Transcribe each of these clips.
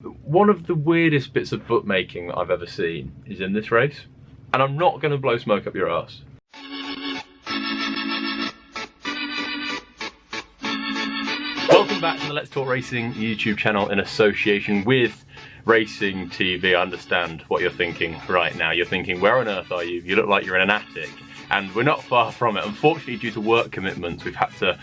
One of the weirdest bits of bookmaking that I've ever seen is in this race, and I'm not going to blow smoke up your arse. Welcome back to the Let's Talk Racing YouTube channel in association with Racing TV. I understand what you're thinking right now. You're thinking, where on earth are you? You look like you're in an attic. And we're not far from it. Unfortunately, due to work commitments, we've had to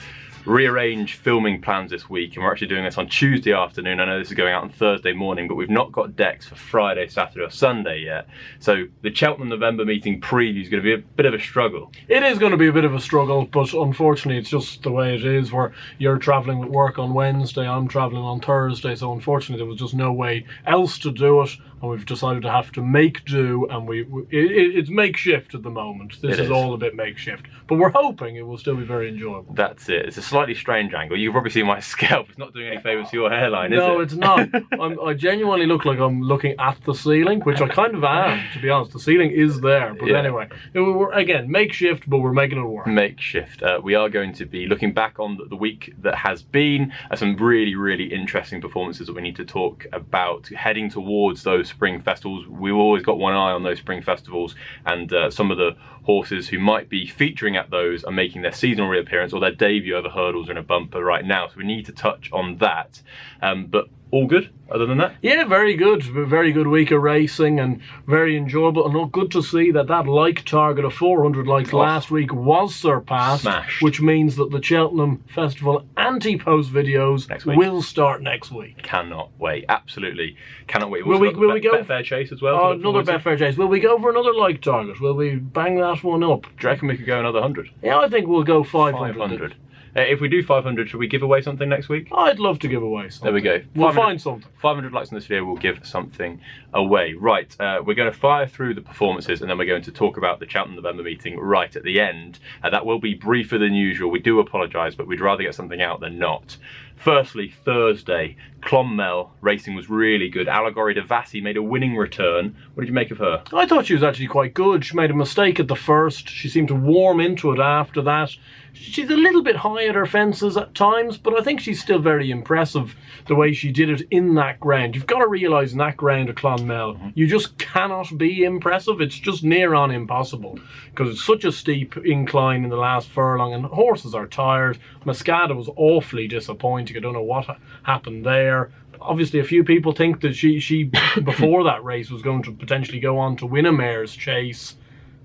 rearrange filming plans this week, and we're actually doing this on Tuesday afternoon. I know this is going out on Thursday morning, but we've not got decks for Friday, Saturday or Sunday yet. So the Cheltenham November Meeting preview is going to be a bit of a struggle. It is going to be a bit of a struggle, but unfortunately it's just the way it is, where you're travelling with work on Wednesday, I'm travelling on Thursday, so unfortunately there was just no way else to do it, and we've decided to have to make do, and it's makeshift at the moment. This is all a bit makeshift, but we're hoping it will still be very enjoyable. That's it. It's a slightly strange angle. You can probably see my scalp. It's not doing any favours to your hairline, is it? No, it's not. I genuinely look like I'm looking at the ceiling, which I kind of am, to be honest. The ceiling is there, but anyway, we're, again, makeshift, but we're making it work. Makeshift. We are going to be looking back on the week that has been, some really interesting performances that we need to talk about, heading towards those spring festivals. We've always got one eye on those spring festivals, and some of the horses who might be featuring at those are making their seasonal reappearance or their debut over hurdles in a bumper right now, so we need to touch on that. But all good other than that? Yeah, very good. Very good week of racing and very enjoyable, and good to see that like target of 400 likes last week was surpassed. Smashed. Which means that the Cheltenham Festival anti-post videos will start next week. Cannot wait. Absolutely cannot wait. Will we go Betfair Chase as well? Oh, another Betfair Chase. Will we go for another like target? Will we bang that one up? Do you reckon we could go another 100? Yeah, I think we'll go 500. 500. If we do 500, should we give away something next week? I'd love to give away something. There we go. We'll find something. 500 likes on this video, we'll give something away. Right, we're going to fire through the performances, and then we're going to talk about the Cheltenham November Meeting right at the end. That will be briefer than usual. We do apologise, but we'd rather get something out than not. Firstly, Thursday, Clonmel racing was really good. Allegory de Vassy made a winning return. What did you make of her? I thought she was actually quite good. She made a mistake at the first. She seemed to warm into it after that. She's a little bit high at her fences at times, but I think she's still very impressive the way she did it in that ground. You've got to realise in that ground at Clonmel, you just cannot be impressive. It's just near on impossible because it's such a steep incline in the last furlong and horses are tired. Mascada was awfully disappointing. I don't know what happened there. Obviously, a few people think that she before that race was going to potentially go on to win a mare's chase.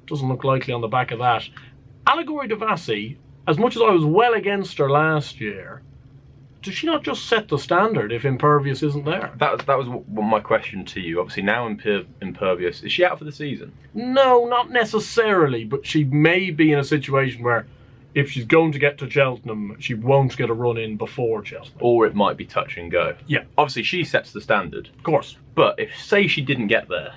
Doesn't look likely on the back of that. Allegory de Vassy, as much as I was well against her last year, does she not just set the standard if Impervious isn't there? That was my question to you. Obviously, now Impervious, is she out for the season? No, not necessarily, but she may be in a situation where if she's going to get to Cheltenham, she won't get a run in before Cheltenham. Or it might be touch and go. Yeah. Obviously, she sets the standard. Of course. But if, say, she didn't get there,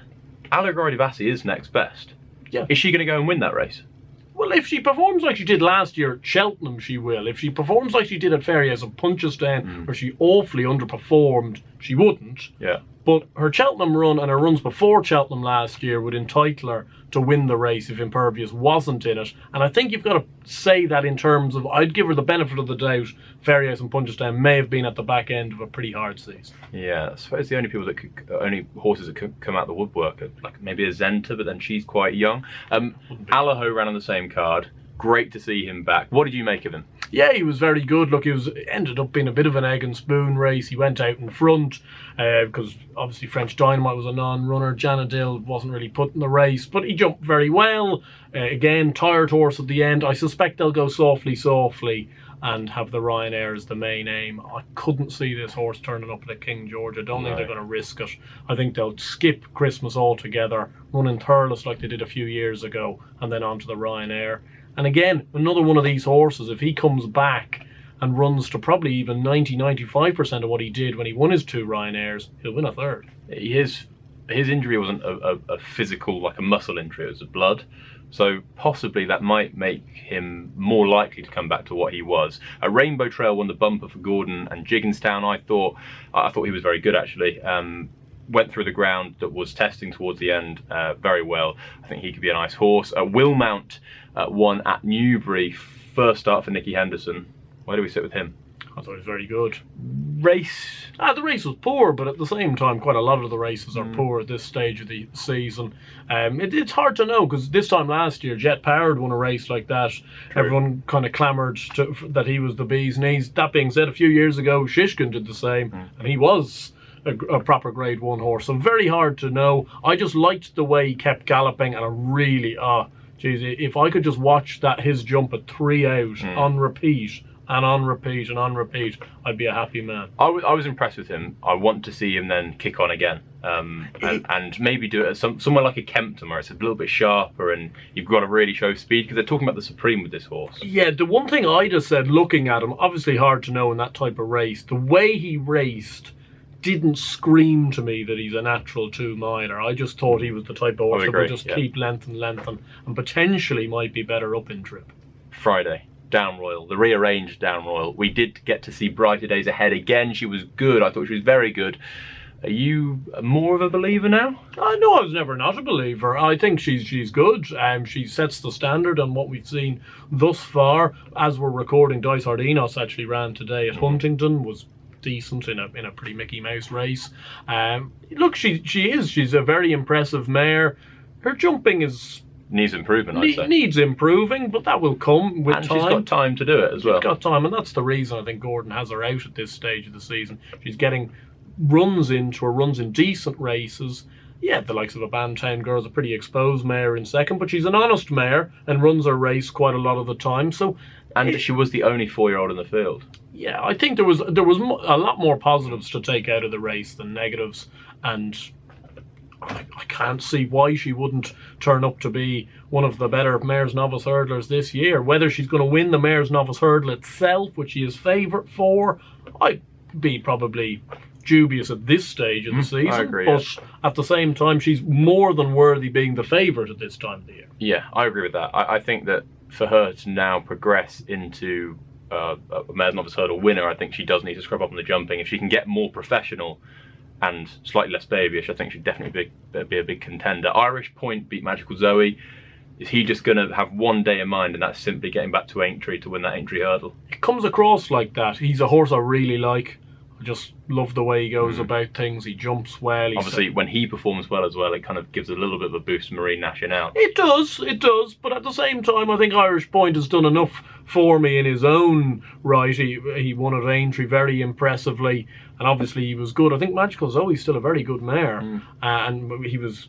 Allegory de Vassy is next best. Yeah. Is she going to go and win that race? Well, if she performs like she did last year at Cheltenham, she will. If she performs like she did at Ferriers and Punchestown, where she awfully underperformed, she wouldn't. Yeah. But her Cheltenham run and her runs before Cheltenham last year would entitle her to win the race if Impervious wasn't in it. And I think you've got to say that in terms of, I'd give her the benefit of the doubt, Ferriers and Punchestown may have been at the back end of a pretty hard season. Yeah, I suppose the only people that only horses that could come out the woodwork are like maybe a Zenta, but then she's quite young. Allaho ran on the same card. Great to see him back. What did you make of him? Yeah, he was very good. Look, it ended up being a bit of an egg and spoon race. He went out in front because obviously French Dynamite was a non-runner. Janadil wasn't really put in the race, but he jumped very well. Again, tired horse at the end. I suspect they'll go softly and have the Ryanair as the main aim. I couldn't see this horse turning up at King George. I don't think they're going to risk it. I think they'll skip Christmas altogether, run in Thurles like they did a few years ago, and then on to the Ryanair. And again, another one of these horses, if he comes back and runs to probably even 90-95% of what he did when he won his 2 Ryanairs, he'll win a third. His injury wasn't a physical, like a muscle injury, it was a blood. So possibly that might make him more likely to come back to what he was. A Rainbow Trail won the bumper for Gordon and Jigginstown. I thought he was very good actually. Went through the ground that was testing towards the end very well. I think he could be a nice horse. Willmount won at Newbury, first start for Nicky Henderson. Where do we sit with him? I thought he was very good. Race? The race was poor, but at the same time, quite a lot of the races are poor at this stage of the season. It's hard to know, because this time last year, Jet Powered won a race like that. True. Everyone kind of clamoured that he was the bee's knees. That being said, a few years ago, Shishkin did the same, and he was a proper Grade 1 horse. So very hard to know. I just liked the way he kept galloping, and I really, geez, if I could just watch his jump at 3 out on repeat, and on repeat and on repeat, I'd be a happy man. I was impressed with him. I want to see him then kick on again, and maybe do it at somewhere like a Kempton, where it's a little bit sharper and you've got to really show speed, because they're talking about the Supreme with this horse. Yeah, the one thing I just said, looking at him, obviously hard to know in that type of race, the way he raced didn't scream to me that he's a natural 2-miler. I just thought he was the type of horse that would just keep length and potentially might be better up in trip. Friday. Down Royal, the rearranged Down Royal. We did get to see Brighter Days Ahead again. She was good. I thought she was very good. Are you more of a believer now? No, I was never not a believer. I think she's good. She sets the standard on what we've seen thus far. As we're recording, Dice Ardinos actually ran today at Huntington, was decent in a pretty Mickey Mouse race. Look, she's a very impressive mare. Her jumping needs improvement, I'd say. Needs improving, but that will come with time. And she's got time to do it as well. She's got time, and that's the reason I think Gordon has her out at this stage of the season. She's getting runs in decent races. Yeah, the likes of a Bantown Girl's a pretty exposed mare in second, but she's an honest mare and runs her race quite a lot of the time. And she was the only 4-year-old in the field. Yeah, I think there was a lot more positives to take out of the race than negatives, and I can't see why she wouldn't turn up to be one of the better Mares Novice Hurdlers this year. Whether she's going to win the Mares Novice Hurdle itself, which she is favourite for, I'd be probably dubious at this stage of the season. I agree, but at the same time, she's more than worthy being the favourite at this time of the year. Yeah, I agree with that. I think that for her to now progress into a Mares Novice Hurdle winner, I think she does need to scrub up on the jumping. If she can get more professional and slightly less babyish, I think she'd definitely be a big contender. Irish Point beat Magical Zoe. Is he just going to have one day in mind, and that's simply getting back to Aintree to win that Aintree Hurdle? It comes across like that. He's a horse I really like. I just love the way he goes about things. He jumps well. Obviously, when he performs well as well, it kind of gives a little bit of a boost to Marine Nationale. It does. But at the same time, I think Irish Point has done enough for me in his own right. He won at Aintree very impressively, and obviously he was good. I think Magical Zoe's still a very good mare, and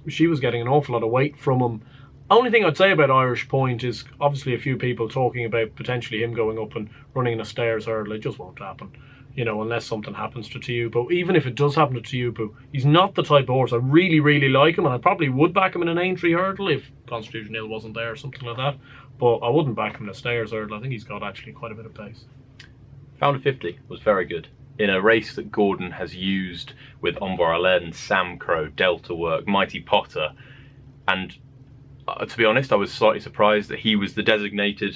she was getting an awful lot of weight from him. Only thing I'd say about Irish Point is obviously a few people talking about potentially him going up and running in a stairs hurdle. It just won't happen, unless something happens to Tiupo. Even if it does happen to Tiupo, he's not the type of horse. I really, really like him, and I probably would back him in an Aintree hurdle if Constitution Hill wasn't there or something like that. But I wouldn't back him in a stairs hurdle. I think he's got actually quite a bit of pace. Founder 50 was very good. In a race that Gordon has used with Ombar Allen, Sam Crow, Delta Work, Mighty Potter, and to be honest, I was slightly surprised that he was the designated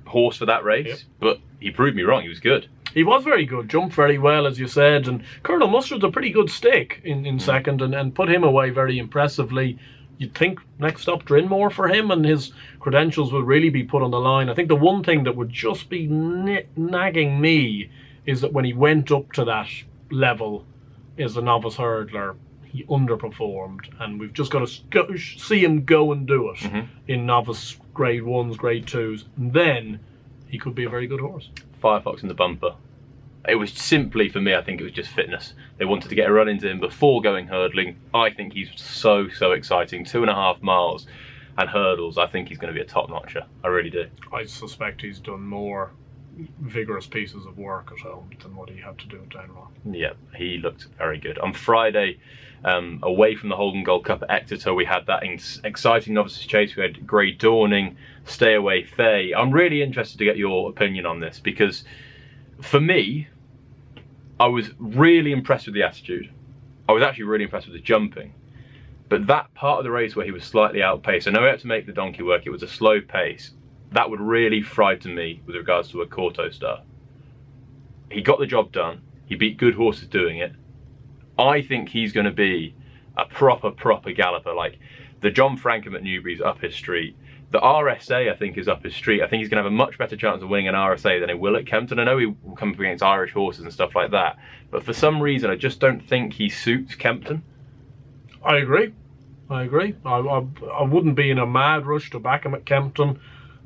horse for that race, but he proved me wrong. He was good. He was very good, jumped very well, as you said, and Colonel Mustard's a pretty good stick in second, and put him away very impressively. You'd think next up Drinmore for him, and his credentials will really be put on the line. I think the one thing that would just be nagging me is that when he went up to that level as a novice hurdler, he underperformed, and we've just got to see him go and do it in novice grade 1s, grade 2s, and then he could be a very good horse. Firefox in the bumper. It was simply, for me, I think it was just fitness. They wanted to get a run into him before going hurdling. I think he's so exciting. 2.5 miles and hurdles. I think he's going to be a top-notcher. I really do. I suspect he's done more vigorous pieces of work at home than what he had to do at Down Royal. Yeah, he looked very good. On Friday, away from the Holden Gold Cup at Exeter, we had that exciting novices chase. We had Grey Dawning, Stay Away Faye. I'm really interested to get your opinion on this, because for me, I was really impressed with the attitude. I was actually really impressed with the jumping. But that part of the race where he was slightly outpaced, I know he had to make the donkey work, it was a slow pace. That would really frighten me with regards to a Corto Star. He got the job done. He beat good horses doing it. I think he's going to be a proper galloper. Like the John Frankham at Newbury's up his street. The RSA, I think, is up his street. I think he's going to have a much better chance of winning an RSA than he will at Kempton. I know he will come up against Irish horses and stuff like that, but for some reason, I just don't think he suits Kempton. I agree. I wouldn't be in a mad rush to back him at Kempton.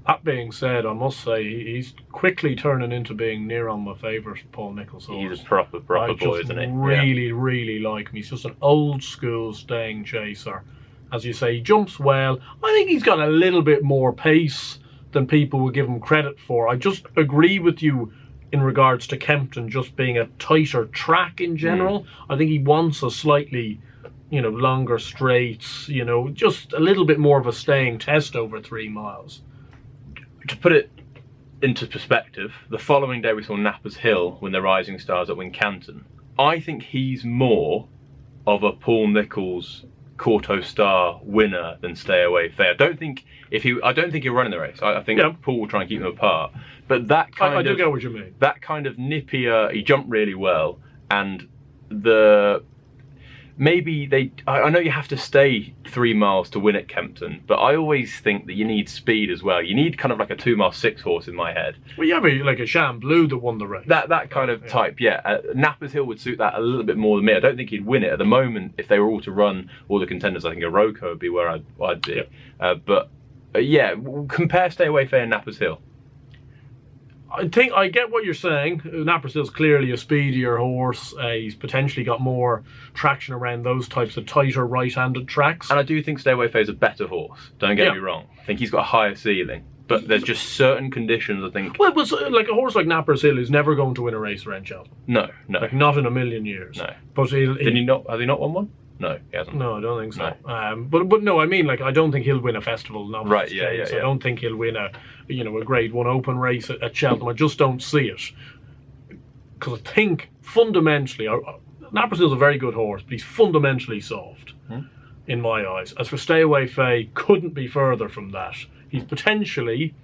That being said, I must say he's quickly turning into being near on my favourite Paul Nicholls horse. He's a proper boy, isn't he? Really like him. He's just an old school staying chaser. As you say, he jumps well. I think he's got a little bit more pace than people would give him credit for. I just agree with you in regards to Kempton just being a tighter track in general. I think he wants a slightly, longer straights, just a little bit more of a staying test over 3 miles. To put it into perspective, the following day we saw Nappers Hill win the Rising Stars at Wincanton. I think he's more of a Paul Nicholls Quarto Star winner than Stay Away Fair. I don't think he'll run in the race. I think Paul will try and keep them apart. But that kind I do get what you mean. That kind of nippier, he jumped really well, and I know you have to stay 3 miles to win at Kempton, but I always think that you need speed as well. You need kind of like a 2 mile 6 horse in my head. Well, you have like a Sham Blue that won the race. That kind of type, yeah. Nappers Hill would suit that a little bit more than me. I don't think he'd win it. At the moment, if they were all to run all the contenders, I think a Roko would be where I'd be. Yeah, compare Stay Away Fair and Nappers Hill. I think I get what you're saying. Nappers Hill's clearly a speedier horse. He's potentially got more traction around those types of tighter right-handed tracks. And I do think Stay Away Fair is a better horse. Don't get me wrong. I think he's got a higher ceiling. But there's just certain conditions, I think. Well, it was like a horse like Nappers Hill is never going to win a race around Cheltenham. No. Like, not in a million years. No. But Has he not won one? No, he hasn't. No, I don't think so. No. But no, I mean, like, I don't think he'll win a festival novice. Right, yeah. I don't think he'll win a Grade 1 open race at Cheltenham. I just don't see it. Because I think fundamentally, Nappers Hill's a very good horse, but he's fundamentally soft in my eyes. As for Stay Away Faye, couldn't be further from that. He's potentially,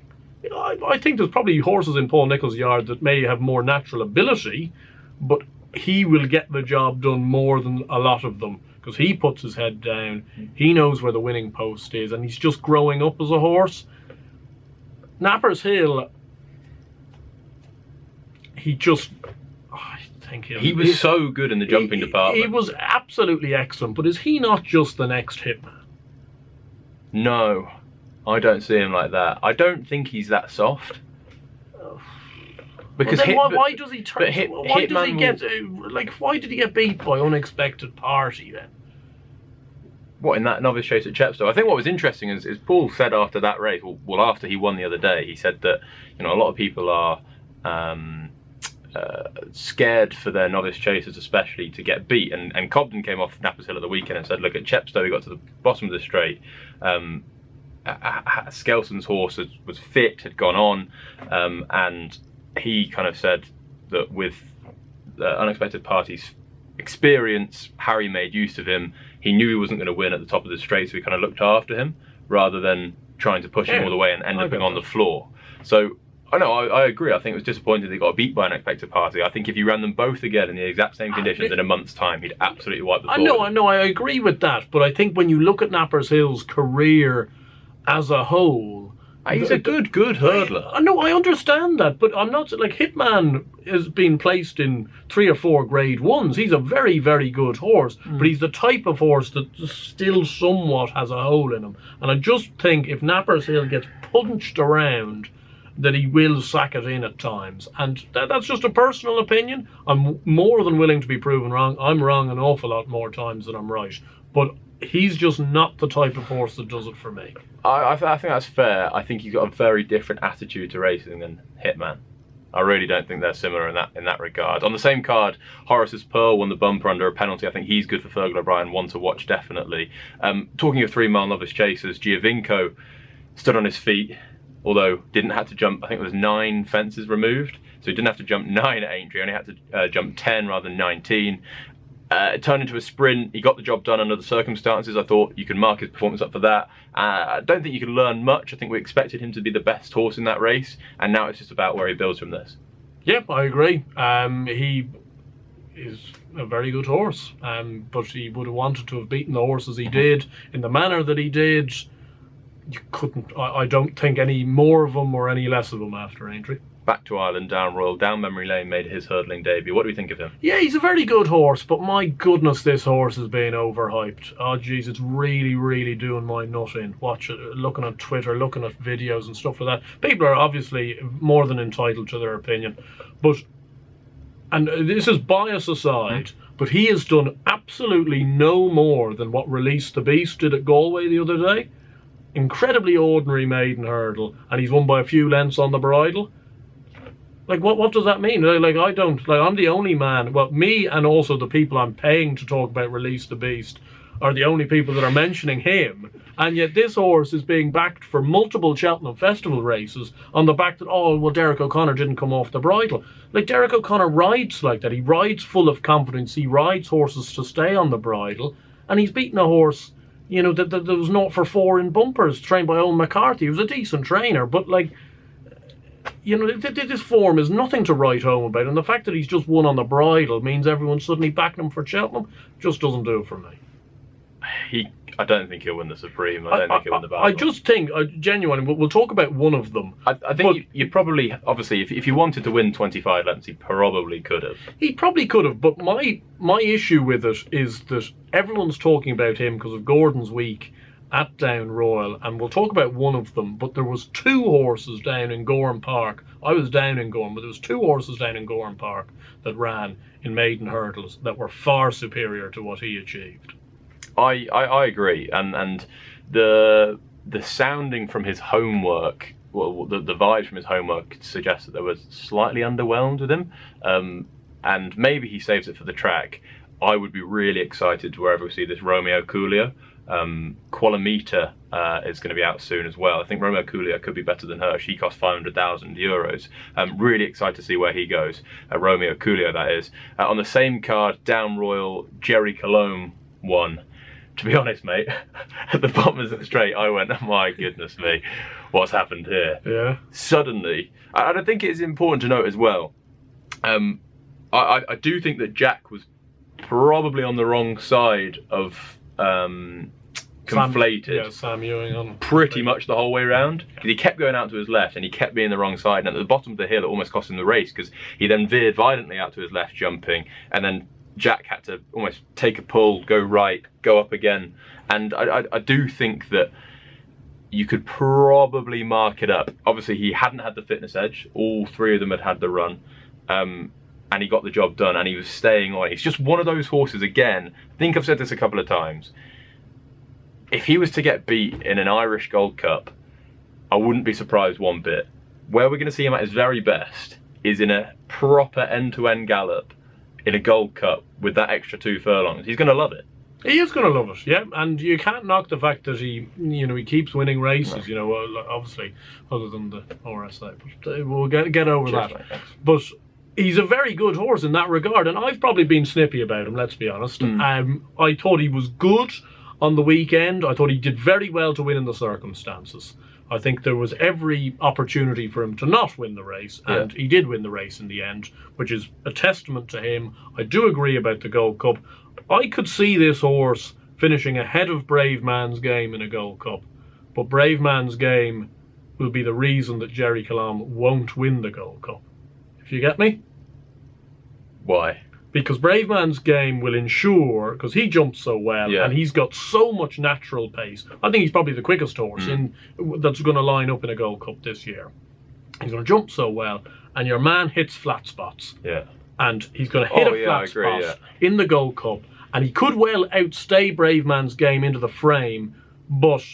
I think there's probably horses in Paul Nicholls' yard that may have more natural ability, but he will get the job done more than a lot of them. Because he puts his head down, he knows where the winning post is, and he's just growing up as a horse. Nappers Hill, he was so good in the jumping department. He was absolutely excellent, but is he not just the next Hitman? No, I don't see him like that. I don't think he's that soft. Because why does he turn? Why did he get beat by Unexpected Party then? What, in that novice chase at Chepstow? I think what was interesting is Paul said after that race, well after he won the other day, he said that a lot of people are scared for their novice chasers, especially to get beat. And Cobden came off Nappers Hill at the weekend and said, look, at Chepstow he got to the bottom of the straight. Skelson's horse was fit, had gone on, and he kind of said that with Unexpected Party's experience, Harry made use of him. He knew he wasn't going to win at the top of the straight, so he kind of looked after him rather than trying to push him all the way and end up being on the floor. So I agree. I think it was disappointing they got beat by Unexpected Party. I think if you ran them both again in the exact same conditions in a month's time, he'd absolutely wipe the floor. I know, I agree with that, but I think when you look at Nappers Hill's career as a whole, he's a good hurdler. I know, I understand that, but I'm not like Hitman has been placed in 3 or 4 Grade 1s. He's a very, very good horse, but he's the type of horse that still somewhat has a hole in him. And I just think if Nappers Hill gets punched around, that he will sack it in at times. And that's just a personal opinion. I'm more than willing to be proven wrong. I'm wrong an awful lot more times than I'm right. But he's just not the type of horse that does it for me. I think that's fair. I think he's got a very different attitude to racing than Hitman. I really don't think they're similar in that regard. On the same card, Horace's Pearl won the bumper under a penalty. I think he's good for Fergal O'Brien, one to watch definitely. Talking of 3 mile novice chasers, Giovinco stood on his feet, although didn't have to jump, I think it was 9 fences removed. So he didn't have to jump 9 at Aintree, only had to jump 10 rather than 19. It turned into a sprint. He got the job done under the circumstances. I thought you can mark his performance up for that. I don't think you can learn much. I think we expected him to be the best horse in that race, and now it's just about where he builds from this. Yep, I agree. He is a very good horse, but he would have wanted to have beaten the horses he did in the manner that he did. you couldn't. I don't think any more of them or any less of them after Aintree. Back to Ireland, Down Royal, down memory lane, made his hurdling debut. What do we think of him? Yeah, he's a very good horse, but my goodness, this horse is being overhyped. Oh, geez, it's really, really doing my nut in. Looking at Twitter, looking at videos and stuff like that. People are obviously more than entitled to their opinion, and this is bias aside, but he has done absolutely no more than what Release the Beast did at Galway the other day. Incredibly ordinary maiden hurdle, and he's won by a few lengths on the bridle. Like, what does that mean? Like, I'm the only man, well, me and also the people I'm paying to talk about Release the Beast are the only people that are mentioning him, and yet this horse is being backed for multiple Cheltenham Festival races on the back that, oh, well, Derek O'Connor didn't come off the bridle. Like, Derek O'Connor rides like that. He rides full of confidence. He rides horses to stay on the bridle, and he's beaten a horse, you know, that was 0-for-4 in bumpers, trained by Owen McCarthy. He was a decent trainer, but, like, you know, this form is nothing to write home about, and the fact that he's just won on the bridle means everyone's suddenly backing him for Cheltenham. Just doesn't do it for me. I don't think he'll win the Supreme. I don't think he'll win the battle. I just think, genuinely, we'll talk about one of them. I think you probably, obviously, if you wanted to win 25 lengths, he probably could have. He probably could have, but my issue with it is that everyone's talking about him because of Gordon's week at Down Royal, and we'll talk about one of them, but there was 2 horses down in Gowran Park. I was down in Gowran, but there was 2 horses down in Gowran Park that ran in maiden hurdles that were far superior to what he achieved. I agree, and the sounding from his homework, well, the vibe from his homework suggests that they were slightly underwhelmed with him, and maybe he saves it for the track. I would be really excited wherever we see this Romeo Coolio. Qualameter is going to be out soon as well. I think Romeo Coolio could be better than her. She cost €500,000. Really excited to see where he goes. Romeo Coolio, that is. On the same card, Down Royal, Jerry Colombe won. To be honest, mate, at the bottom of the straight, I went, oh my goodness me, what's happened here? Yeah. Suddenly, and I think it's important to note as well, I do think that Jack was probably on the wrong side of conflated. Sam Ewing on pretty much the whole way around. Because he kept going out to his left and he kept being the wrong side. And at the bottom of the hill, it almost cost him the race because he then veered violently out to his left, jumping, and then Jack had to almost take a pull, go right, go up again. And I do think that you could probably mark it up. Obviously, he hadn't had the fitness edge. All 3 of them had the run. And he got the job done, and he was staying on. He's just one of those horses, again, I think I've said this a couple of times. If he was to get beat in an Irish Gold Cup, I wouldn't be surprised one bit. Where we're going to see him at his very best is in a proper end-to-end gallop in a Gold Cup with that extra 2 furlongs. He's going to love it. He is going to love it, yeah. And you can't knock the fact that he keeps winning races. No. You know, obviously, other than the RSA, but we'll get over that. Mate, but he's a very good horse in that regard, and I've probably been snippy about him. Let's be honest. I thought he was good on the weekend. I thought he did very well to win in the circumstances. I think there was every opportunity for him to not win the race, and he did win the race in the end, which is a testament to him. I do agree about the Gold Cup. I could see this horse finishing ahead of Brave Man's Game in a Gold Cup, but Brave Man's Game will be the reason that Jerry Colombe won't win the Gold Cup. If you get me? Why? Because Brave Man's Game will ensure, because he jumps so well, and he's got so much natural pace. I think he's probably the quickest horse that's going to line up in a Gold Cup this year. He's going to jump so well, and your man hits flat spots. Yeah. And he's going to hit a flat spot in the Gold Cup, and he could well outstay Brave Man's Game into the frame, but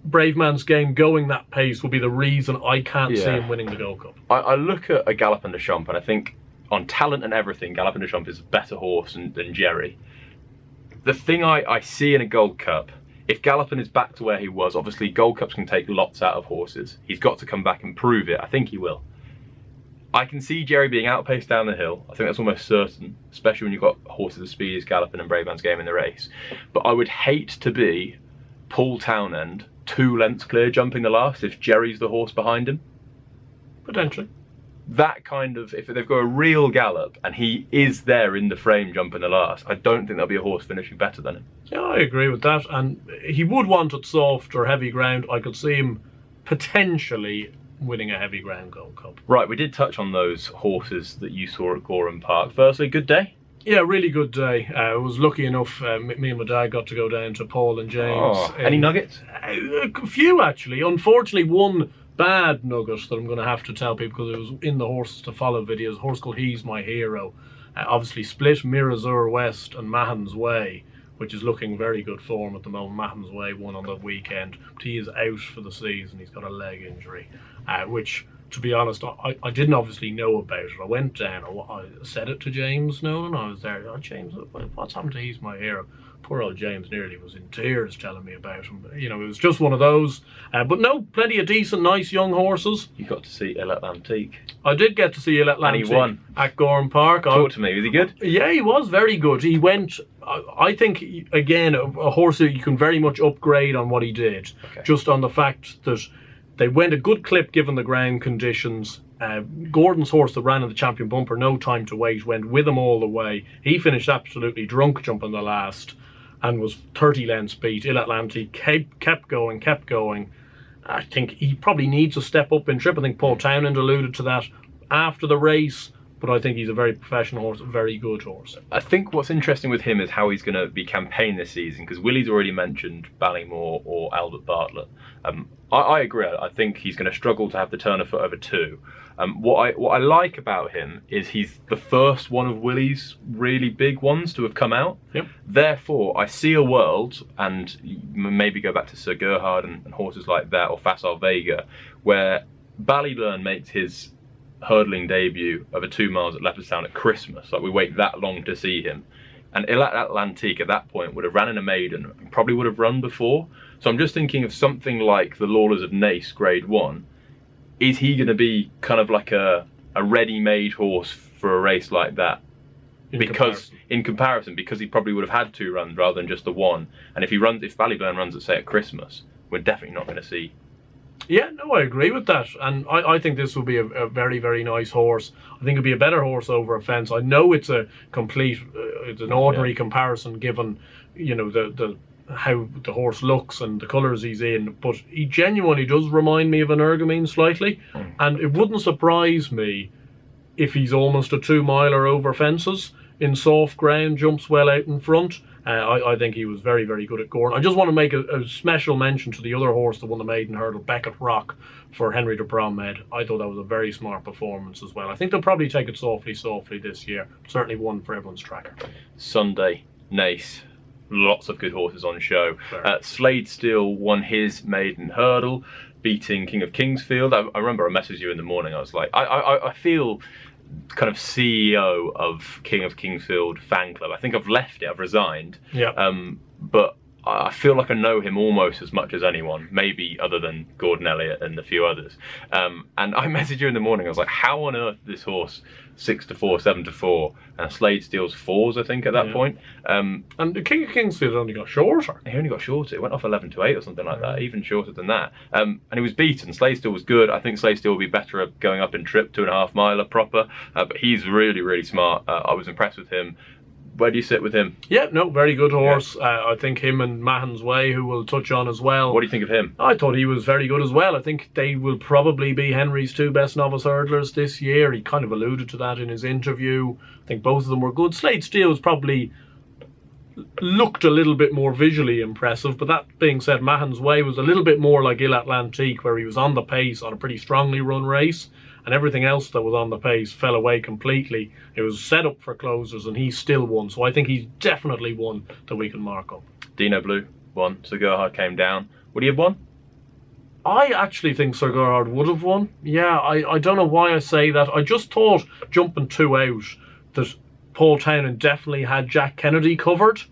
Brave Man's Game going that pace will be the reason I can't see him winning the Gold Cup. I look at a Gallopin Des Champs, and I think on talent and everything, Gallopin Des Champs is a better horse than Jerry. The thing I see in a Gold Cup, if Gallopin is back to where he was, obviously Gold Cups can take lots out of horses. He's got to come back and prove it. I think he will. I can see Jerry being outpaced down the hill. I think that's almost certain, especially when you've got horses as speedy as Gallopin and Brave Man's Game in the race. But I would hate to be Paul Townend 2 lengths clear jumping the last if Jerry's the horse behind him. Potentially. that kind of, if they've got a real gallop and he is there in the frame jumping the last, I don't think there'll be a horse finishing better than him. Yeah, I agree with that. And he would want it soft or heavy ground. I could see him potentially winning a heavy ground Gold Cup. Right, we did touch on those horses that you saw at Gowran Park. Firstly, good day? Yeah, really good day. I was lucky enough, me and my dad got to go down to Paul and James. Oh, any nuggets? A few, actually. Unfortunately, one bad nugget that I'm going to have to tell people because it was in the Horses to Follow videos. A horse called He's My Hero. Obviously split Mirazur West and Mahon's Way, which is looking very good form at the moment. Mahon's Way won on the weekend, but he is out for the season. He's got a leg injury, which, to be honest, I didn't obviously know about it. I went down, I said it to James Nolan. I was there, James, what's happened to He's My Hero? Poor old James nearly was in tears telling me about him. You know, it was just one of those. But no, plenty of decent, nice young horses. You got to see Il Atlantique. I did get to see Il Atlantique. And he won. At Gowran Park. Talk to me, was he good? Yeah, he was very good. He went, I think, again, a horse that you can very much upgrade on what he did. Okay. Just on the fact that they went a good clip given the ground conditions. Gordon's horse that ran in the Champion Bumper, No Time to Wait, went with him all the way. He finished absolutely drunk jumping the last and was 30 lengths beat. Il Atlantique kept going. I think he probably needs a step up in trip. I think Paul Townend alluded to that after the race, but I think he's a very professional horse, a very good horse. I think what's interesting with him is how he's going to be campaigned this season, because Willie's already mentioned Ballymore or Albert Bartlett. I agree. I think he's going to struggle to have the turn of foot over two. What I like about him is he's the first one of Willie's really big ones to have come out. Yep. Therefore, I see a world, and maybe go back to Sir Gerhard and horses like that, or Facile Vega, where Ballyburn makes his hurdling debut over 2 miles at Leopardstown at Christmas. Like, we wait that long to see him. And Il Atlantique at that point would have ran in a maiden and probably would have run before. So I'm just thinking of something like the Lawlers of Naas Grade 1. Is he going to be kind of like a ready-made horse for a race like that? In comparison, because he probably would have had 2 runs rather than just the 1. And if Ballyburn runs at, say, at Christmas, we're definitely not going to see. Yeah, no, I agree with that. And I think this will be a very, very nice horse. I think it'll be a better horse over a fence. I know it's a complete, it's an ordinary comparison given, you know, the how the horse looks and the colours he's in, but he genuinely does remind me of an Ergamine slightly. And it wouldn't surprise me if he's almost a 2-miler over fences in soft ground, jumps well out in front. I think he was very, very good at Gowran. I just want to make a special mention to the other horse that won the maiden hurdle, Beckett Rock, for Henry de Bromed. I thought that was a very smart performance as well. I think they'll probably take it softly this year. Certainly one for everyone's tracker. Sunday, Naas. Lots of good horses on show. Slade Steele won his maiden hurdle, beating King of Kingsfield. I remember I messaged you in the morning. I was like, I feel kind of CEO of King of Kingsfield fan club. I think I've left it. I've resigned. Yeah. But I feel like I know him almost as much as anyone, maybe other than Gordon Elliott and a few others. And I messaged you in the morning. I was like, how on earth this horse 6-4, 7-4, and Slade Steele's 4s, I think, at that point. And the King of Kingsfield only got shorter. He only got shorter. It went off 11-8 or something like that, even shorter than that. And he was beaten. Slade Steele was good. I think Slade Steele will be better at going up in trip, 2.5 miler proper. But he's really, really smart. I was impressed with him. Where do you sit with him? Yeah, no, very good horse. Yeah. I think him and Mahon's Way, who we'll touch on as well. What do you think of him? I thought he was very good as well. I think they will probably be Henry's 2 best novice hurdlers this year. He kind of alluded to that in his interview. I think both of them were good. Slade Steele's probably looked a little bit more visually impressive, but that being said, Mahon's Way was a little bit more like Il Atlantique, where he was on the pace on a pretty strongly run race, and everything else that was on the pace fell away completely. It was set up for closers, and he still won. So I think he's definitely one that we can mark up. Dino Blue won. Sir Gerhard came down. Would he have won? I actually think Sir Gerhard would have won. Yeah, I don't know why I say that. I just thought, jumping 2 out, that Paul Townend definitely had Jack Kennedy covered.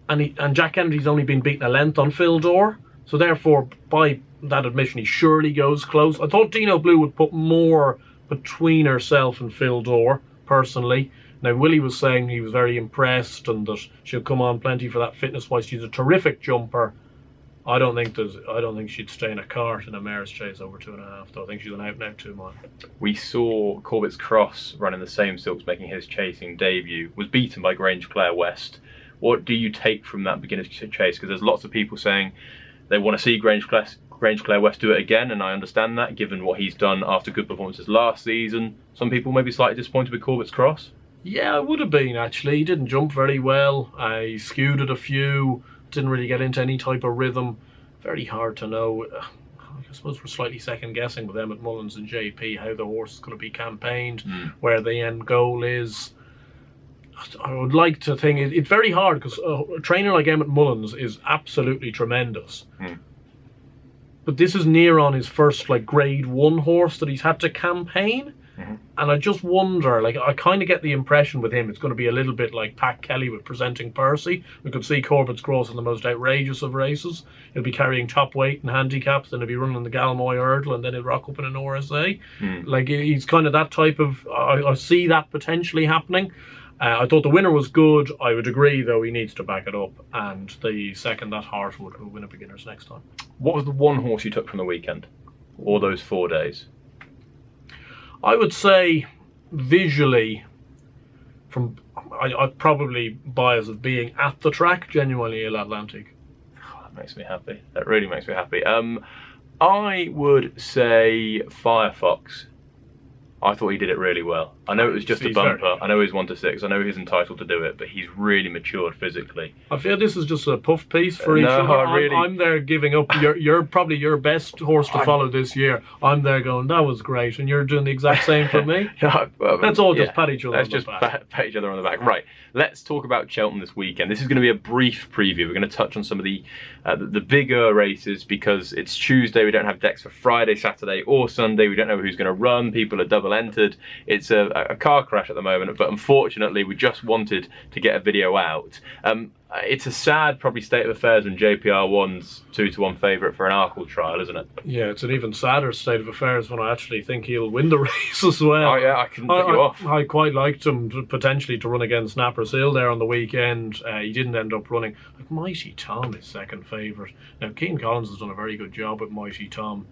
And Jack Kennedy's only been beaten a length on Phil Dore. So therefore, by that admission, he surely goes close. I thought Dino Blue would put more between herself and Phil Dore, personally. Now, Willie was saying he was very impressed and that she'll come on plenty for that fitness-wise. She's a terrific jumper. I don't think she'd stay in a cart in a mare's chase over 2.5. Though I think she's an out and out 2 mile. We saw Corbett's Cross running the same silks, making his chasing debut. Was beaten by Grange Clare West. What do you take from that beginner's chase? Because there's lots of people saying they want to see Grange Clare West do it again, and I understand that given what he's done after good performances last season. Some people may be slightly disappointed with Corbett's Cross. Yeah, I would have been actually. He didn't jump very well. He skewed it a few. Didn't really get into any type of rhythm. Very hard to know. I suppose we're slightly second guessing with Emmett Mullins and JP how the horse is going to be campaigned, where the end goal is. I would like to think it's very hard because a trainer like Emmett Mullins is absolutely tremendous. But this is near on his first like Grade 1 horse that he's had to campaign. And I just wonder, like, I kind of get the impression with him it's going to be a little bit like Pat Kelly with Presenting Percy. We could see Corbett's Cross in the most outrageous of races. He'll be carrying top weight and handicaps, then he'll be running the Galmoy Hurdle, and then he'll rock up in an RSA. Like, he's kind of that type of... I see that potentially happening. I thought the winner was good. I would agree, though, he needs to back it up. And the second that horse would win a beginner's next time. What was the one horse you took from the weekend? Or those 4 days? I would say visually, I'd probably bias of being at the track, Genuinely Ill Atlantic. Oh, that makes me happy. That really makes me happy. I would say Firefox. I thought he did it really well. I know it was just a bumper. I know he's 1 to 6. I know he's entitled to do it, but he's really matured physically. I feel this is just a puff piece for each other. I'm there giving up. You're probably your best horse to follow this year. I'm there going, that was great, and you're doing the exact same for me. Let's all just pat each other on the back. Let's just pat each other on the back. Right. Let's talk about Cheltenham this weekend. This is going to be a brief preview. We're going to touch on some of the bigger races because it's Tuesday. We don't have decks for Friday, Saturday, or Sunday. We don't know who's going to run. People are double entered. It's a car crash at the moment, but unfortunately we just wanted to get a video out. It's a sad probably state of affairs when JPR1's 2-1 favourite for an Arkle trial, isn't it? Yeah, it's an even sadder state of affairs when I actually think he'll win the race as well. Oh yeah, I couldn't put you off. I quite liked him potentially to run against Snappers Hill there on the weekend. He didn't end up running. Like Mighty Tom is second favourite. Now Keane Collins has done a very good job with Mighty Tom.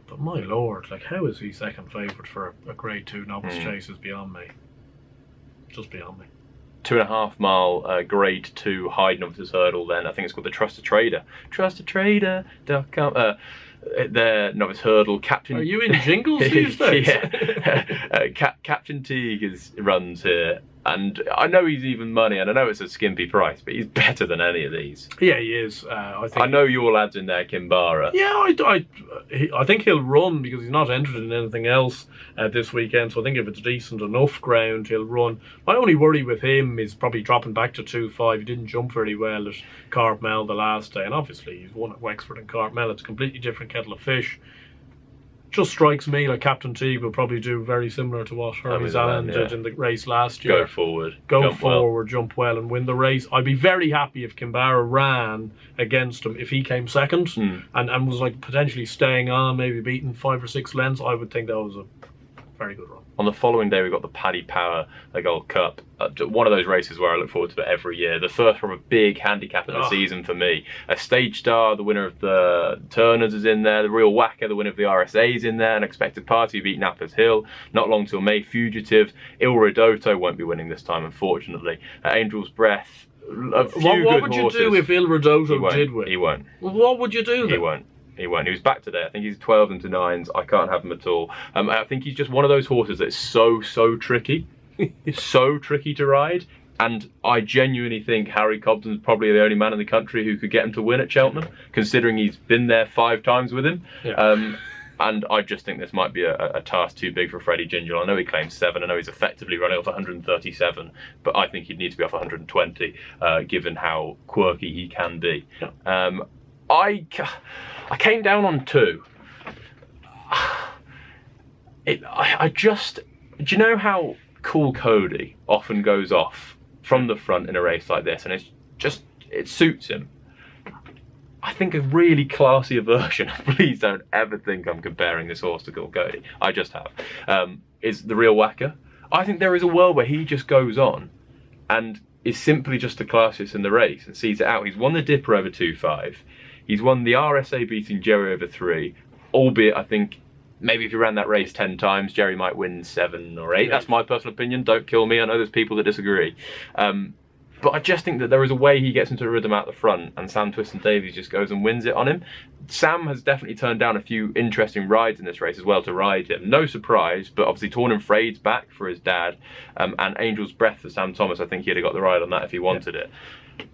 But my lord, like, how is he second favourite for a Grade 2 novice chase is beyond me. Just beyond me. 2.5 mile Grade 2 Hyde Novices Hurdle then. I think it's called the Trusted Trader. TrustedTrader.com. Their novice hurdle. Captain... Are you in jingles these days? Yeah. Captain Teague runs here. And I know he's even money, and I know it's a skimpy price, but he's better than any of these. Yeah, he is. I know your lad's in there, Kimbara. Yeah, I think he'll run because he's not entered in anything else this weekend. So I think if it's decent enough ground, he'll run. My only worry with him is probably dropping back to 2.5. He didn't jump very well at Cartmel the last day, and obviously he's won at Wexford and Cartmel. It's a completely different kettle of fish. Just strikes me like Captain Teague will probably do very similar to what Hermes Allen did in the race last year. Go forward, jump well and win the race. I'd be very happy if Kimbara ran against him. If he came second and was like potentially staying on, maybe beating 5 or 6 lengths, I would think that was a very good run. On the following day, we got the Paddy Power Gold Cup. One of those races where I look forward to it every year. The first from a big handicap of the season for me. A Stage Star, the winner of the Turners, is in there. The Real Whacker, the winner of the RSA, is in there. An Expected Party beat Nappers Hill. Not long till May. Fugitive. Il Ridoto won't be winning this time, unfortunately. Angel's Breath. What would you do if Il Ridoto did win? He won't. What would you do then? He won't. He won't. He was back today. I think he's 12 into 9s. I can't have him at all. I think he's just one of those horses that's so tricky. So tricky to ride. And I genuinely think Harry Cobden's probably the only man in the country who could get him to win at Cheltenham, considering he's been there 5 times with him. Yeah. And I just think this might be a task too big for Freddie Ginger. I know he claims 7. I know he's effectively running off 137, but I think he'd need to be off 120, given how quirky he can be. Yeah. I came down on 2. Do you know how Cool Cody often goes off from the front in a race like this, and it suits him? I think a really classier version, please don't ever think I'm comparing this horse to Cool Cody, I just have, is the Real Whacker. I think there is a world where he just goes on and is simply just the classiest in the race and sees it out. He's won the Dipper over 2.5. He's won the RSA beating Jerry over 3, albeit I think maybe if you ran that race 10 times, Jerry might win 7 or 8. Yeah. That's my personal opinion. Don't kill me. I know there's people that disagree. But I just think that there is a way he gets into a rhythm out the front, and Sam Twiston-Davies just goes and wins it on him. Sam has definitely turned down a few interesting rides in this race as well to ride him. No surprise, but obviously Torn and Frayed's back for his dad, and Angel's Breath for Sam Thomas. I think he'd have got the ride on that if he wanted it.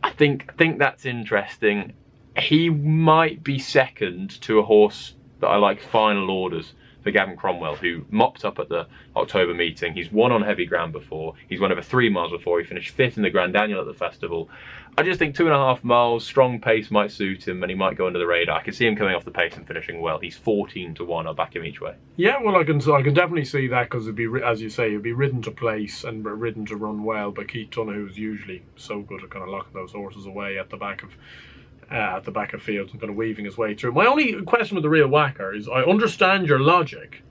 I think that's interesting. He might be second to a horse that I like, Final Orders, for Gavin Cromwell, who mopped up at the October meeting. He's won on heavy ground before. He's won over 3 miles before. He finished 5th in the Grand Daniel at the festival. I just think 2.5 miles, strong pace might suit him, and he might go under the radar. I can see him coming off the pace and finishing well. He's 14 to 1. I'll back him each way. Yeah, well, I can definitely see that, because it'd be, as you say, it'd be ridden to place and ridden to run well by Keith Tunna, who's usually so good at kind of locking those horses away at the back of fields and kind of weaving his way through. My only question with the Real Whacker is, I understand your logic,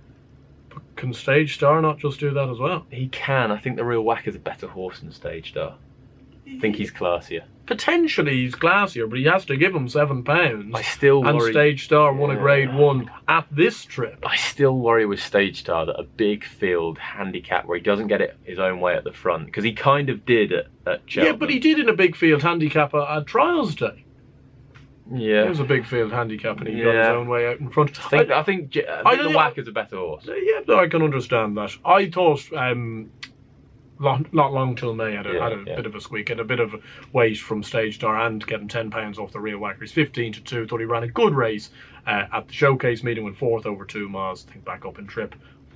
but can Stage Star not just do that as well? He can. I think the Real Whacker's a better horse than Stage Star. I think he's classier. Potentially he's classier, but he has to give him £7. I still worry. And Stage Star won a Grade 1 at this trip. I still worry with Stage Star that a big field handicap where he doesn't get it his own way at the front, because he kind of did at Cheltenham. Yeah, but he did in a big field handicap at Trials Day. Yeah, it was a big field handicap, and he got his own way out in front. I think the Whacker's a better horse. Yeah, no, I can understand that. I thought not long till May had a bit of a squeak, and a bit of weight from Stage Star, and getting £10 off the Real Whacker. He's 15 to 2. Thought he ran a good race at the showcase meeting, went 4th over 2 miles. I think back up in trip.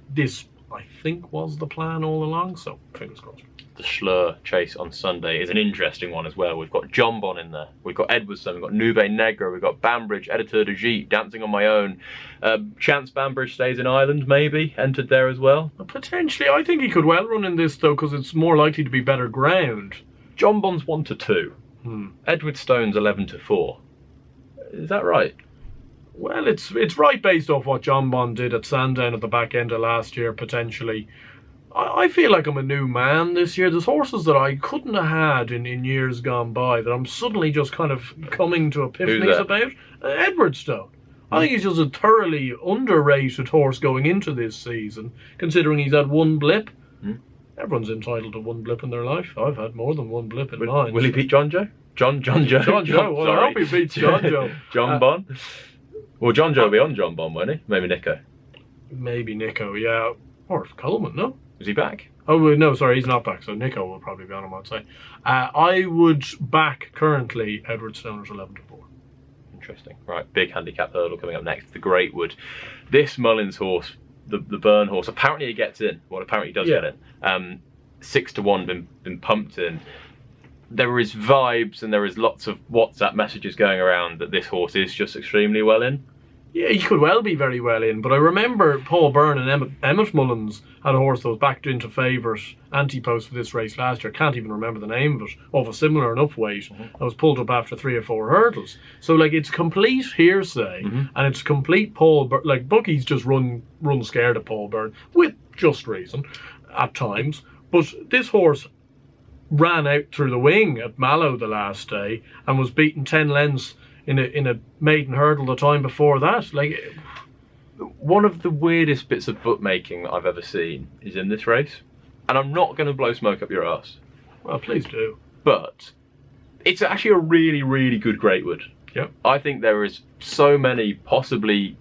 This, I think, was the plan all along. So fingers crossed. The Schlur chase on Sunday is an interesting one as well. We've got John Bon in there, we've got Edwardson, we've got Nube Negro, we've got Banbridge, Editeur de Gite, Dancing on My Own. Chance Banbridge stays in Ireland, maybe, entered there as well. Potentially, I think he could well run in this though, because it's more likely to be better ground. John Bon's 1 to 2. Edward Stone's 11 to 4. Is that right? Well, it's right based off what John Bon did at Sandown at the back end of last year, potentially. I feel like I'm a new man this year. There's horses that I couldn't have had in years gone by that I'm suddenly just kind of coming to epiphanies about. Edward Stone. I think he's just a thoroughly underrated horse going into this season, considering he's had 1 blip. Everyone's entitled to 1 blip in their life. I've had more than 1 blip in mine. Will he beat John Joe? John Joe? John Joe. Well, I hope he beats John Joe. John Bon? Well, John Joe will be on John Bon, won't he? Maybe Nico. Maybe Nico, yeah. Or Coleman, no? Is he back? Oh, no, sorry, he's not back, so Nico will probably be on him, I'd say. I would back currently Edward Stone at 11 to 4. Interesting. Right, big handicap hurdle coming up next, the Greatwood. This Mullins horse, the Burn horse, apparently he gets in. Well, apparently he does get in. 6 to 1, been pumped in. There is vibes and there is lots of WhatsApp messages going around that this horse is just extremely well in. Yeah, he could well be very well in, but I remember Paul Byrne and Emmett Mullins had a horse that was backed into favourite anti-post for this race last year. Can't even remember the name of it, of a similar enough weight. I was pulled up after 3 or 4 hurdles. So, like, it's complete hearsay, and it's complete Paul Byrne. Like, bookies just run scared of Paul Byrne, with just reason, at times. But this horse ran out through the wing at Mallow the last day, and was beaten 10 lengths in a maiden hurdle the time before that. Like, one of the weirdest bits of bookmaking that I've ever seen is in this race, and I'm not going to blow smoke up your ass. Well, please do. But it's actually a really, really good Greatwood. Yep. I think there is so many possibly.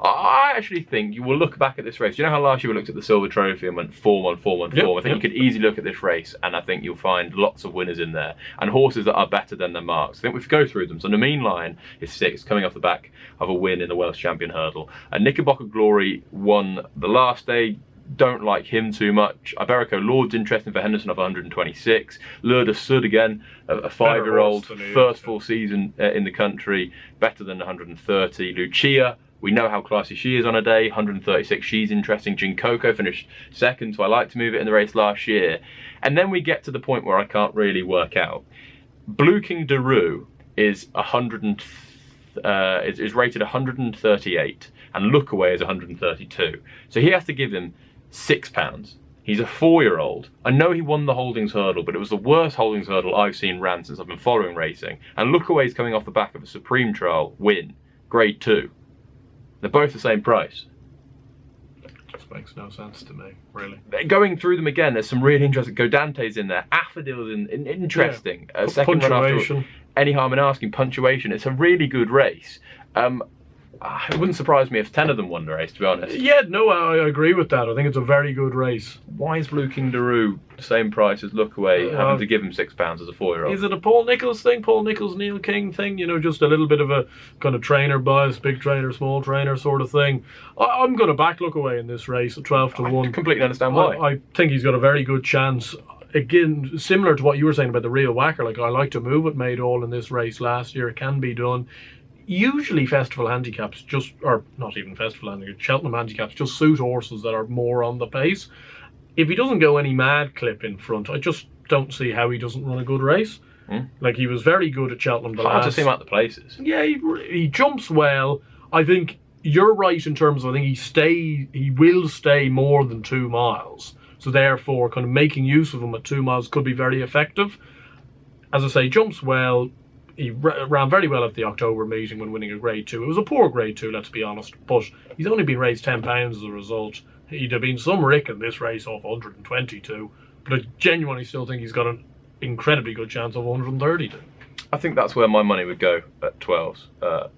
I actually think you will look back at this race. You know how last year we looked at the Silver Trophy and went 4-1, 4-1, 4-1? I think you could easily look at this race, and I think you'll find lots of winners in there and horses that are better than their marks. I think we could go through them. So the mean line is 6, coming off the back of a win in the Welsh Champion Hurdle. And Knickerbocker Glory won the last day. Don't like him too much. Iberico Lord's interesting for Henderson of 126. Lure de Sud again, a 5-year-old, first full season in the country, better than 130. Lucia, we know how classy she is on a day, 136, she's interesting. Ginkoko finished 2nd, so I like to move it in the race last year. And then we get to the point where I can't really work out. Blue King Daru is is rated 138, and Lookaway is 132. So he has to give him £6. He's a 4-year-old. I know he won the Holdings Hurdle, but it was the worst Holdings Hurdle I've seen ran since I've been following racing. And Lookaway's coming off the back of a Supreme Trial win, Grade 2. They're both the same price. Just makes no sense to me, really. Going through them again, there's some really interesting. Godante's in there. Affadil's interesting. Yeah. Second run Punctuation. after. Any harm in asking? Punctuation. It's a really good race. It wouldn't surprise me if 10 of them won the race, to be honest. Yeah, no, I agree with that. I think it's a very good race. Why is Blue King Daru the same price as Lookaway, having to give him £6 as a 4-year-old? Is it a Paul Nicholls thing? Paul Nicholls, Neil King thing? You know, just a little bit of a kind of trainer bias, big trainer, small trainer sort of thing. I'm going to back Lookaway in this race at 12 to 1. I completely understand why. I think he's got a very good chance. Again, similar to what you were saying about the real whacker, like I like to move it made all in this race last year. It can be done. Usually festival handicaps or not even festival handicaps, Cheltenham handicaps just suit horses that are more on the pace. If he doesn't go any mad clip in front, I just don't see how he doesn't run a good race. Like, he was very good at Cheltenham the last. Hard to see him at the places. Yeah, he jumps well. I think you're right in terms of, I think he will stay more than 2 miles. So therefore, kind of making use of him at 2 miles could be very effective. As I say, jumps well. He ran very well at the October meeting when winning a Grade 2. It was a poor Grade 2, let's be honest, but he's only been raised £10 as a result. He'd have been some rick in this race off 122, but I genuinely still think he's got an incredibly good chance of 132. I think that's where my money would go at 12s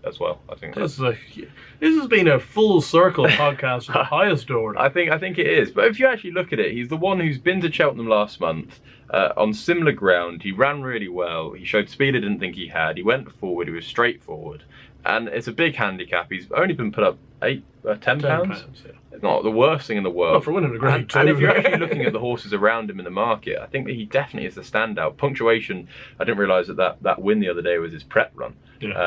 as well. I think this has been a full circle podcast of the highest order. I think it is. But if you actually look at it, he's the one who's been to Cheltenham last month on similar ground. He ran really well. He showed speed I didn't think he had. He went forward. He was straightforward. And it's a big handicap. He's only been put up £10. Yeah. It's not the worst thing in the world. Well, for winning a Grade 2. And if you're actually looking at the horses around him in the market, I think that he definitely is the standout. Punctuation, I didn't realise that win the other day was his prep run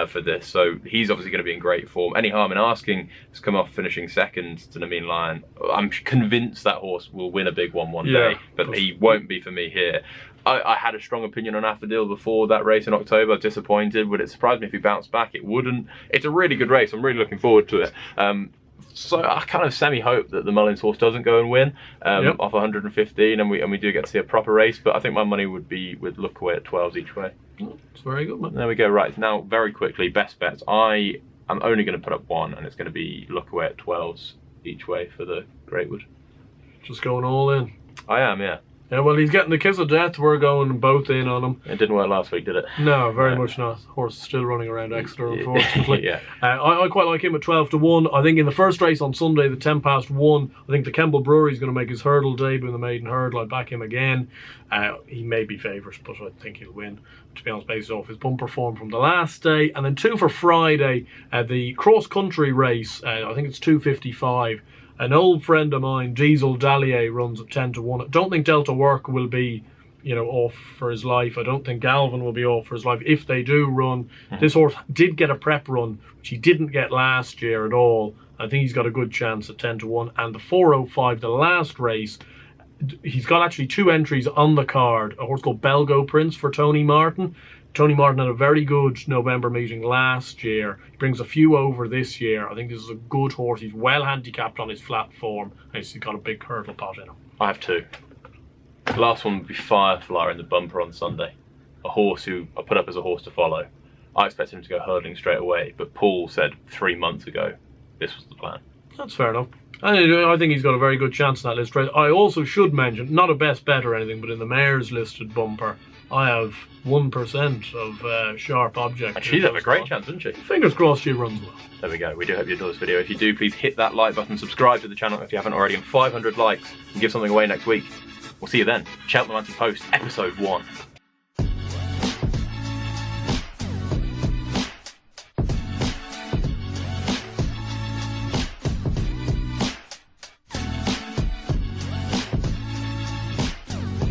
for this. So he's obviously going to be in great form. Any harm in asking has come off finishing second to the Mean Lion. I'm convinced that horse will win a big one day, but he won't be for me here. I had a strong opinion on Affadil before that race in October. Disappointed. Would it surprise me if he bounced back? It wouldn't. It's a really good race. I'm really looking forward to it. So I kind of semi-hope that the Mullins horse doesn't go and win off 115, and we do get to see a proper race. But I think my money would be with Lookaway at 12s each way. It's very good, man. There we go. Right, now very quickly, best bets. I am only going to put up one, and it's going to be Lookaway at 12s each way for the Greatwood. Just going all in. I am, yeah. Yeah, well, he's getting the kiss of death. We're going both in on him. It didn't work last week, did it? No, very much not. Horse is still running around Exeter, unfortunately. Yeah. I quite like him at 12 to 1. I think in the first race on Sunday, the 10 past 1, I think the Kemble Brewery is going to make his hurdle debut in the maiden hurdle. I back him again. He may be favourite, but I think he'll win, to be honest, based off his bumper form from the last day. And then 2 for Friday, the cross-country race, I think it's 2:55. An old friend of mine, Diesel Dallier, runs at 10 to 1. I don't think Delta Work will be, off for his life. I don't think Galvin will be off for his life. If they do run, this horse did get a prep run, which he didn't get last year at all. I think he's got a good chance at 10 to 1. And the 4:05, the last race, he's got actually 2 entries on the card. A horse called Belgo Prince for Tony Martin. Tony Martin had a very good November meeting last year. He brings a few over this year. I think this is a good horse. He's well handicapped on his flat form. And he's got a big hurdle pot in him. I have 2. The last one would be Firefly in the bumper on Sunday. A horse who I put up as a horse to follow. I expected him to go hurdling straight away, but Paul said 3 months ago this was the plan. That's fair enough. I think he's got a very good chance in that list. I also should mention, not a best bet or anything, but in the mayor's listed bumper, I have 1% of Sharp Object. And she's had a great chance, hasn't she? Fingers crossed she runs well. There we go. We do hope you enjoyed this video. If you do, please hit that like button, subscribe to the channel if you haven't already, and 500 likes, and give something away next week. We'll see you then. Cheltenham Anti-Post, episode 1.